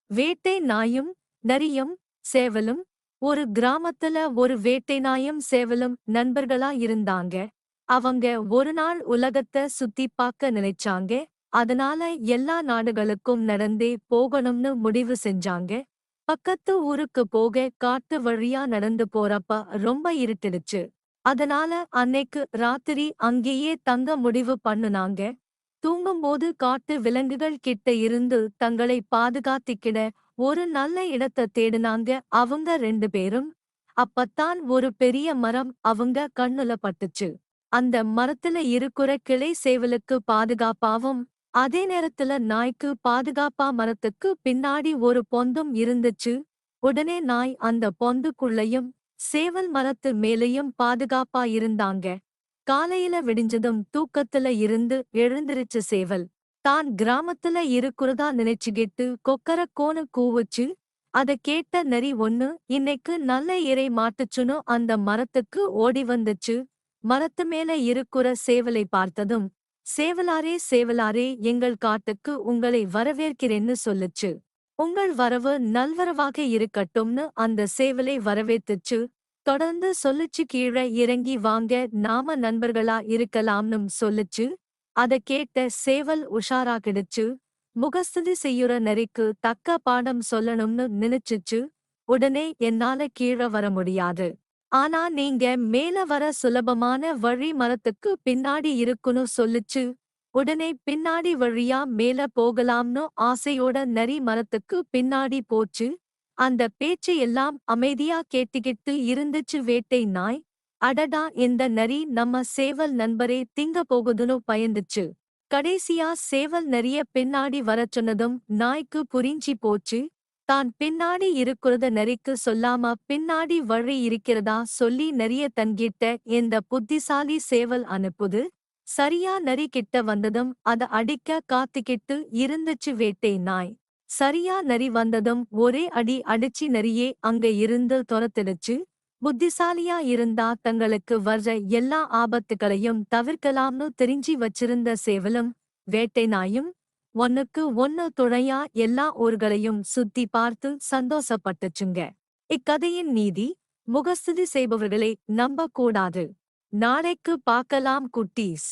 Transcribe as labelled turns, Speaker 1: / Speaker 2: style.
Speaker 1: வேட்டை நாயும் நரியும் சேவலும். ஒரு கிராமத்துல ஒரு வேட்டை நாயும் சேவலும் நண்பர்களா இருந்தாங்க. அவங்க ஒரு நாள் உலகத்த சுத்தி பார்க்க நினைச்சாங்க. அதனால எல்லா நாடுகளுக்கும் நடந்தே போகணும்னு முடிவு செஞ்சாங்க. பக்கத்து ஊருக்கு போக காட்டு வழியா நடந்து போறப்ப ரொம்ப இருட்டிடுச்சு. அதனால அன்னைக்கு ராத்திரி அங்கேயே தங்க முடிவு பண்ணுனாங்க. தூங்கும்போது காட்டு விலங்குகள் கிட்ட இருந்து தங்களை பாதுகாத்திக்கிட ஒரு நல்ல இடத்த தேடினாங்க அவங்க 2 பேரும். அப்பத்தான் ஒரு பெரிய மரம் அவங்க கண்ணுல பட்டுச்சு. அந்த மரத்துல இருக்குற கிளை சேவலுக்கு பாதுகாப்பாவும், அதே நேரத்துல நாய்க்கு பாதுகாப்பா மரத்துக்கு பின்னாடி ஒரு பொந்தும் இருந்துச்சு. உடனே நாய் அந்த பொந்துக்குள்ளயும், சேவல் மரத்து மேலேயும் பாதுகாப்பா இருந்தாங்க. காலையில விடிஞ்சதும் தூக்கத்துல இருந்து எழுந்திருச்சு சேவல். தான் கிராமத்துல இருக்குறதா நினைச்சுக்கிட்டு கொக்கரக்கோன்னு கூவுச்சு. அத கேட்ட நரி ஒண்ணு இன்னைக்கு நல்ல இரை மாட்டுச்சுன்னு அந்த மரத்துக்கு ஓடி வந்துச்சு. மரத்து மேல இருக்குற சேவலை பார்த்ததும், சேவலாரே சேவலாரே, எங்கள் காட்டுக்கு உங்களை வரவேற்கிறேன்னு சொல்லுச்சு. உங்கள் வரவு நல்வரவாக இருக்கட்டும்னு அந்த சேவலை வரவேத்துச்சு. தொடர்ந்து சொல்லுச்சு, கீழ இறங்கி வாங்க, நாம நண்பர்களா இருக்கலாம்னும் சொல்லுச்சு. அத கேட்ட சேவல் உஷாராகிடுச்சு. முகஸ்துதி செய்யுற நரிக்கு தக்க பாடம் சொல்லணும்னு நினைச்சுச்சு. உடனே என்னால கீழ வர முடியாது. ஆனா நீங்க மேல வர சுலபமான வழி மரத்துக்கு பின்னாடி இருக்குன்னு சொல்லுச்சு. உடனே பின்னாடி வழியா மேல போகலாம்னு ஆசையோட நரி மரத்துக்கு பின்னாடி போச்சு. அந்த பேச்சு எல்லாம் அமைதியா கேட்டுக்கிட்டு இருந்துச்சு வேட்டை நாய். அடடா, இந்த நரி நம்ம சேவல் நண்பரே திங்க போகுதுன்னு பயந்துச்சு. கடைசியா சேவல் நரிய பின்னாடி வரச் சொன்னதும் நாய்க்கு புரிஞ்சி போச்சு. தான் பின்னாடி இருக்குறத நரிக்கு சொல்லாம பின்னாடி வழி இருக்கிறதா சொல்லி நரிய தன்கிட்ட இந்த புத்திசாலி சேவல் அனுப்புது. சரியா நரி கிட்ட வந்ததும் அத அடிக்க காத்துக்கிட்டு இருந்துச்சு வேட்டை நாய். சரியா நரி வந்ததும் ஒரே அடி அடிச்சு நரியே அங்க இருந்து தொரத்திடுச்சு. புத்திசாலியா இருந்தா தங்களுக்கு வர்ற எல்லா ஆபத்துகளையும் தவிர்க்கலாம்னு தெரிஞ்சி வச்சிருந்த சேவலும் வேட்டை நாயும் ஒன்னுக்கு ஒன்னு துணையா எல்லா ஊர்களையும் சுத்தி பார்த்து சந்தோஷப்பட்டுச்சுங்க. இக்கதையின் நீதி: முகஸ்துதி செய்பவர்களை நம்பக் கூடாது. நாளைக்கு பார்க்கலாம் குட்டீஸ்.